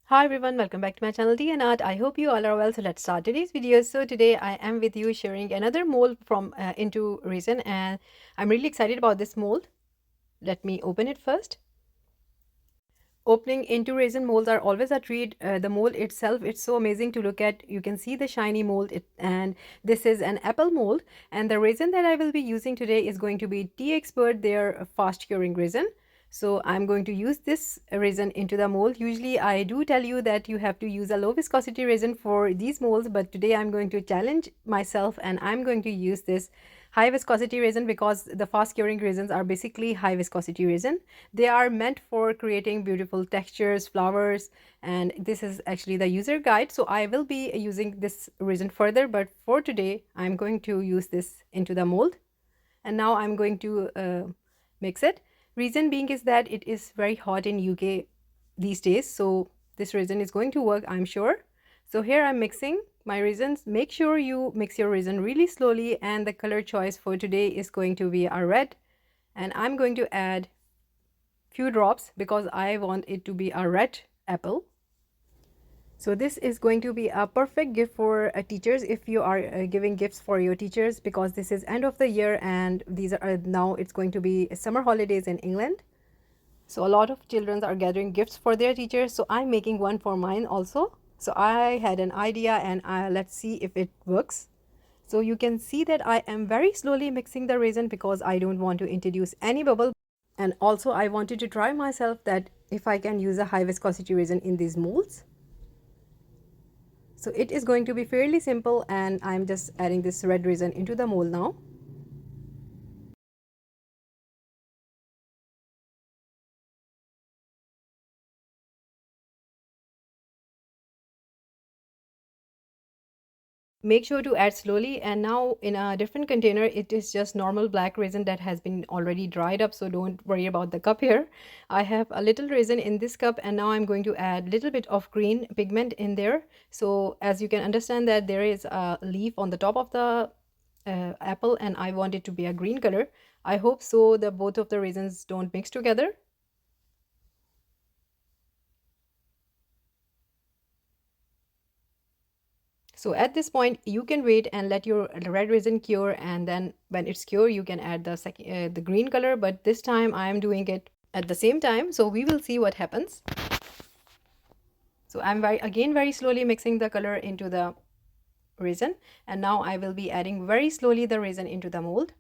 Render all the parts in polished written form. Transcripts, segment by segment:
Hi everyone, welcome back to my channel Tea&Art. I hope you all are well. So let's start today's video. So today I am with you sharing another mold from into resin, and I'm really excited about this mold. Let me open it first. Opening into resin molds are always a treat. The mold itself, it's so amazing to look at. You can see the shiny mold, and this is an apple mold. And the resin that I will be using today is going to be Teexpert, their fast curing resin. So I'm going to use this resin into the mold. Usually I do tell you that you have to use a low viscosity resin for these molds, but today I'm going to challenge myself and I'm going to use this high viscosity resin because the fast curing resins are basically high viscosity resin. They are meant for creating beautiful textures, flowers, and this is actually the user guide. So I will be using this resin further, but for today I'm going to use this into the mold. And now I'm going to mix it. Reason being is that it is very hot in UK these days, so this resin is going to work, I'm sure. So here I'm mixing my resins. Make sure you mix your resin really slowly, and the color choice for today is going to be a red, and I'm going to add few drops because I want it to be a red apple. So this is going to be a perfect gift for teachers if you are giving gifts for your teachers, because this is end of the year and these are now it's going to be summer holidays in England. So a lot of children are gathering gifts for their teachers. So I'm making one for mine also. So I had an idea and let's see if it works. So you can see that I am very slowly mixing the resin because I don't want to introduce any bubble. And also I wanted to try myself that if I can use a high viscosity resin in these molds. So it is going to be fairly simple, and I'm just adding this red resin into the mold now. Make sure to add slowly, and now in a different container it is just normal black resin that has been already dried up, so don't worry about the cup here. I have a little resin in this cup, and now I'm going to add a little bit of green pigment in there. So as you can understand that there is a leaf on the top of the apple, and I want it to be a green color. I hope so that both of the resins don't mix together. So at this point you can wait and let your red resin cure, and then when it's cured you can add the green color, but this time I am doing it at the same time, so we will see what happens. So I'm very slowly mixing the color into the resin, and now I will be adding very slowly the resin into the mold.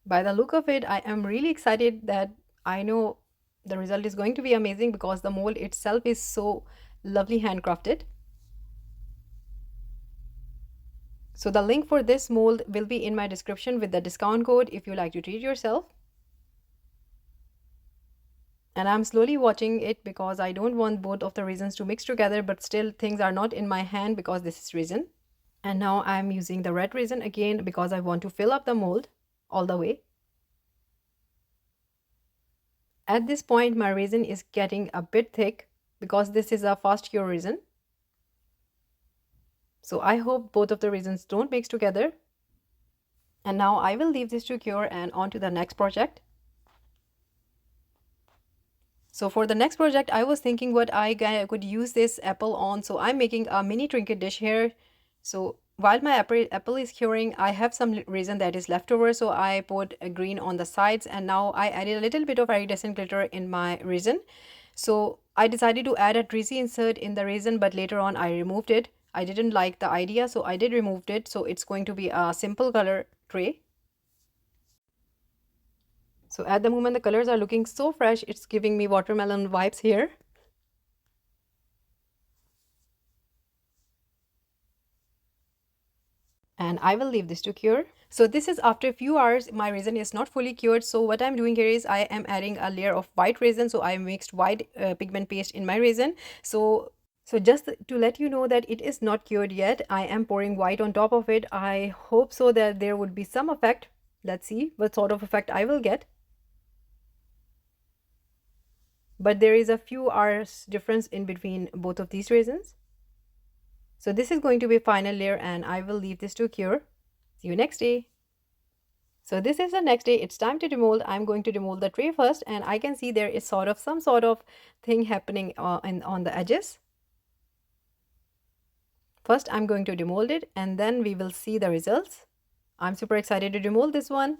By the look of it, I am really excited that I know the result is going to be amazing because the mold itself is so lovely handcrafted. So the link for this mold will be in my description with the discount code if you like to treat yourself. And I'm slowly watching it because I don't want both of the resins to mix together, but still things are not in my hand because this is resin. And now I'm using the red resin again because I want to fill up the mold all the way. At this point my resin is getting a bit thick because this is a fast cure resin. So I hope both of the resins don't mix together. And now I will leave this to cure and on to the next project. So for the next project, I was thinking what I could use this apple on. So I'm making a mini trinket dish here. So while my apple is curing, I have some resin that is left over. So I put a green on the sides, and now I added a little bit of iridescent glitter in my resin. So I decided to add a trizy insert in the resin, but later on I removed it. I didn't like the idea, so I did remove it. So it's going to be a simple color tray. So at the moment the colors are looking so fresh, it's giving me watermelon vibes here. And I will leave this to cure. So this is after a few hours. My resin is not fully cured, so what I'm doing here is I am adding a layer of white resin. So I mixed white pigment paste in my resin. So just to let you know that it is not cured yet, I am pouring white on top of it. I hope so that there would be some effect. Let's see what sort of effect I will get. But there is a few hours difference in between both of these resins. So this is going to be final layer, and I will leave this to cure. See you next day. So this is the next day. It's time to demold. I'm going to demold the tray first, and I can see there is some sort of thing happening on the edges. First, I'm going to demold it, and then we will see the results. I'm super excited to demold this one.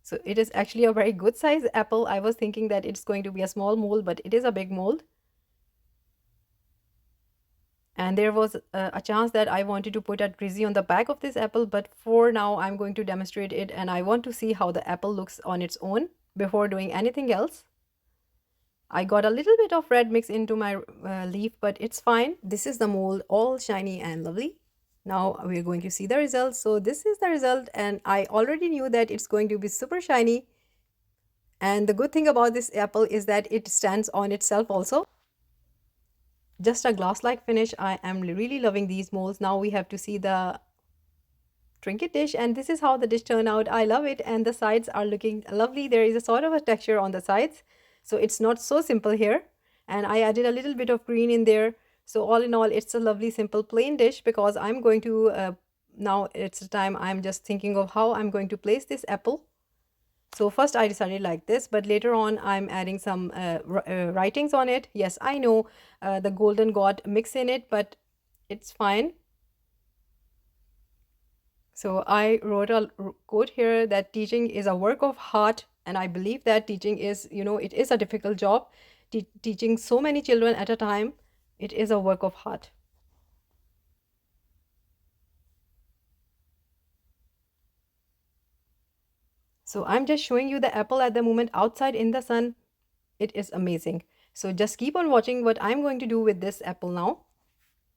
So it is actually a very good size apple. I was thinking that it's going to be a small mold, but it is a big mold. And there was a chance that I wanted to put a drizzly on the back of this apple, but for now I'm going to demonstrate it, and I want to see how the apple looks on its own before doing anything else. I got a little bit of red mix into my leaf, but it's fine. This is the mold, all shiny and lovely. Now we're going to see the results. So this is the result, and I already knew that it's going to be super shiny. And the good thing about this apple is that it stands on itself also. Just a glass-like finish. I am really loving these molds. Now we have to see the Trinket dish, and this is how the dish turned out. I love it, and the sides are looking lovely. There is a sort of a texture on the sides, so it's not so simple here. And I added a little bit of green in there. So all in all, it's a lovely simple plain dish, because I'm going to now it's the time I'm just thinking of how I'm going to place this apple. So first I decided like this, but later on I'm adding some writings on it. Yes, I know the golden god mix in it, but it's fine. So I wrote a quote here that teaching is a work of heart, and I believe that teaching is, it is a difficult job. Teaching so many children at a time, it is a work of heart. So I'm just showing you the apple at the moment outside in the sun. It is amazing. So just keep on watching what I'm going to do with this apple now.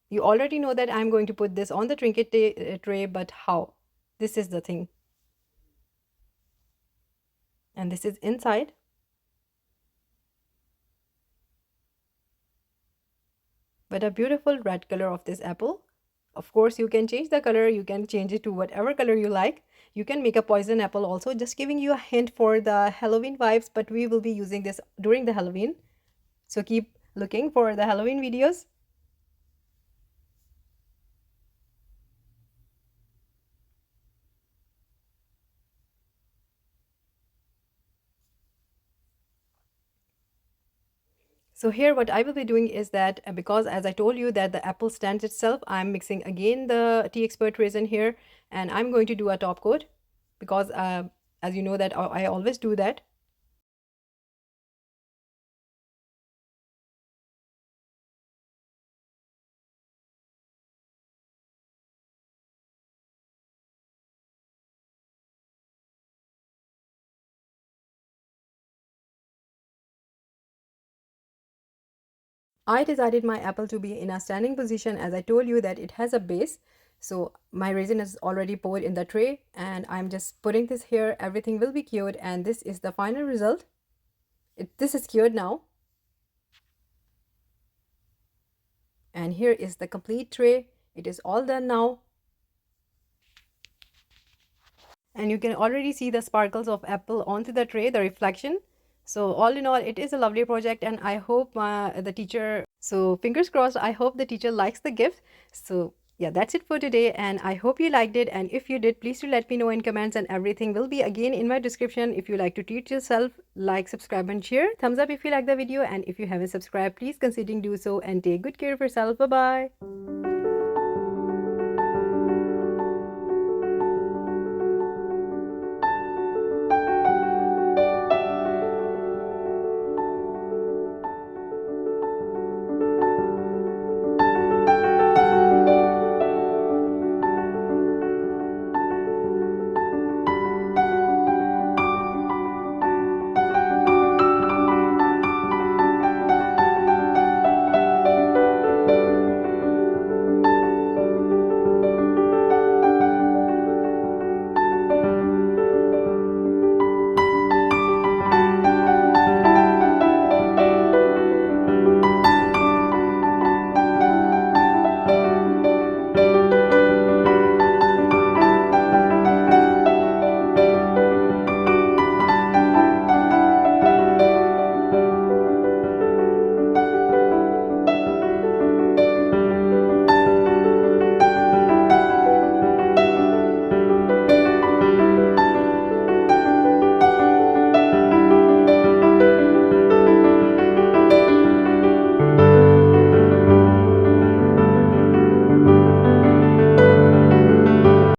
You already know that I'm going to put this on the Trinket tray, but how? This is the thing. And this is inside. But a beautiful red color of this apple. Of course, you can change the color. You can change it to whatever color you like. You can make a poison apple also, just giving you a hint for the Halloween vibes, but we will be using this during the Halloween. So keep looking for the Halloween videos. So here what I will be doing is that because as I told you that the apple stands itself, I'm mixing again the Teexpert resin here, and I'm going to do a top coat because as you know that I always do that. I decided my apple to be in a standing position as I told you that it has a base. So my resin is already poured in the tray, and I'm just putting this here. Everything will be cured, and this is the final result. This is cured now. And here is the complete tray. It is all done now. And you can already see the sparkles of apple onto the tray, the reflection. So all in all, it is a lovely project, and I hope the teacher, so fingers crossed, I hope the teacher likes the gift. So yeah, that's it for today, and I hope you liked it. And if you did, please do let me know in comments, and everything will be again in my description. If you like to treat yourself, like, subscribe and share. Thumbs up if you like the video, and if you haven't subscribed, please consider do so, and take good care of yourself. Bye bye.